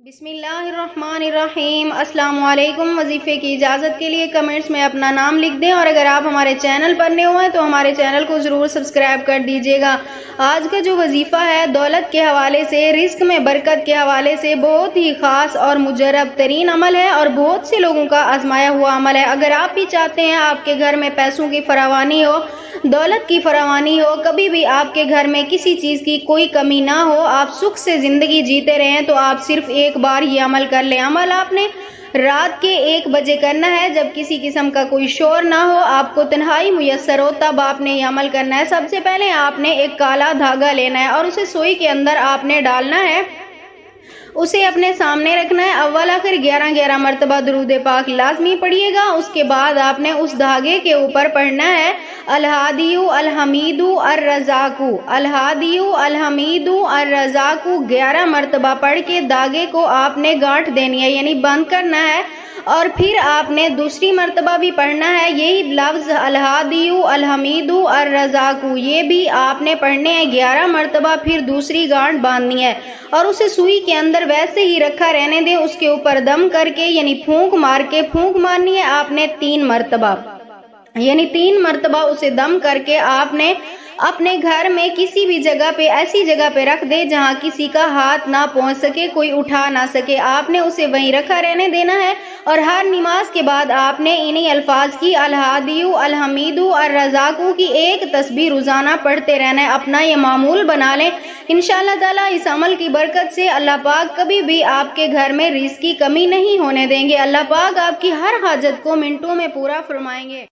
بسم اللہ الرحمن الرحیم۔ السلام علیکم۔ وظیفے کی اجازت کے لیے کمنٹس میں اپنا نام لکھ دیں، اور اگر آپ ہمارے چینل پر نئے ہوئے ہیں تو ہمارے چینل کو ضرور سبسکرائب کر دیجیے گا۔ آج کا جو وظیفہ ہے دولت کے حوالے سے، رزق میں برکت کے حوالے سے بہت ہی خاص اور مجرب ترین عمل ہے، اور بہت سے لوگوں کا آزمایا ہوا عمل ہے۔ اگر آپ بھی چاہتے ہیں آپ کے گھر میں پیسوں کی فراوانی ہو، دولت کی فراوانی ہو، کبھی بھی آپ کے گھر میں کسی چیز کی کوئی کمی نہ ہو، آپ سکھ سے زندگی جیتے رہیں، تو آپ صرف ایک بار یہ عمل کر لیں۔ عمل آپ نے رات کے 1 بجے کرنا ہے، جب کسی قسم کا کوئی شور نہ ہو، آپ کو تنہائی میسر ہو، تب آپ نے یہ عمل کرنا ہے۔ سب سے پہلے آپ نے ایک کالا دھاگا لینا ہے اور اسے سوئی کے اندر آپ نے ڈالنا ہے، اسے اپنے سامنے رکھنا ہے۔ اول آخر 11 مرتبہ درود پاک لازمی پڑھیے گا۔ اس کے بعد آپ نے اس دھاگے کے اوپر پڑھنا ہے الہادی الحمید الرزاق، الہادی الحمید الرزاق 11 مرتبہ پڑھ کے دھاگے کو آپ نے گانٹھ دینی ہے، یعنی بند کرنا ہے، اور پھر آپ نے دوسری مرتبہ بھی پڑھنا ہے یہی لفظ الہادی الحمید الرزاق، یہ بھی آپ نے پڑھنے ہیں 11 مرتبہ، پھر دوسری گانٹھ باندھنی ہے اور اسے سوئی کے اندر ویسے ہی رکھا رہنے دیں۔ اس کے اوپر دم کر کے یعنی پھونک مار کے پھونک مارنی ہے آپ نے 3 مرتبہ، یعنی 3 مرتبہ اسے دم کر کے آپ نے اپنے گھر میں کسی بھی جگہ پہ، ایسی جگہ پہ رکھ دے جہاں کسی کا ہاتھ نہ پہنچ سکے، کوئی اٹھا نہ سکے۔ آپ نے اسے وہیں رکھا رہنے دینا ہے، اور ہر نماز کے بعد آپ نے انہی الفاظ کی الہادی الحمید الرزاق کی ایک تسبیح روزانہ پڑھتے رہنا ہے۔ اپنا یہ معمول بنا لیں، انشاءاللہ تعالیٰ اس عمل کی برکت سے اللہ پاک کبھی بھی آپ کے گھر میں رزق کی کمی نہیں ہونے دیں گے۔ اللہ پاک آپ کی ہر حاجت کو منٹوں میں پورا فرمائیں گے۔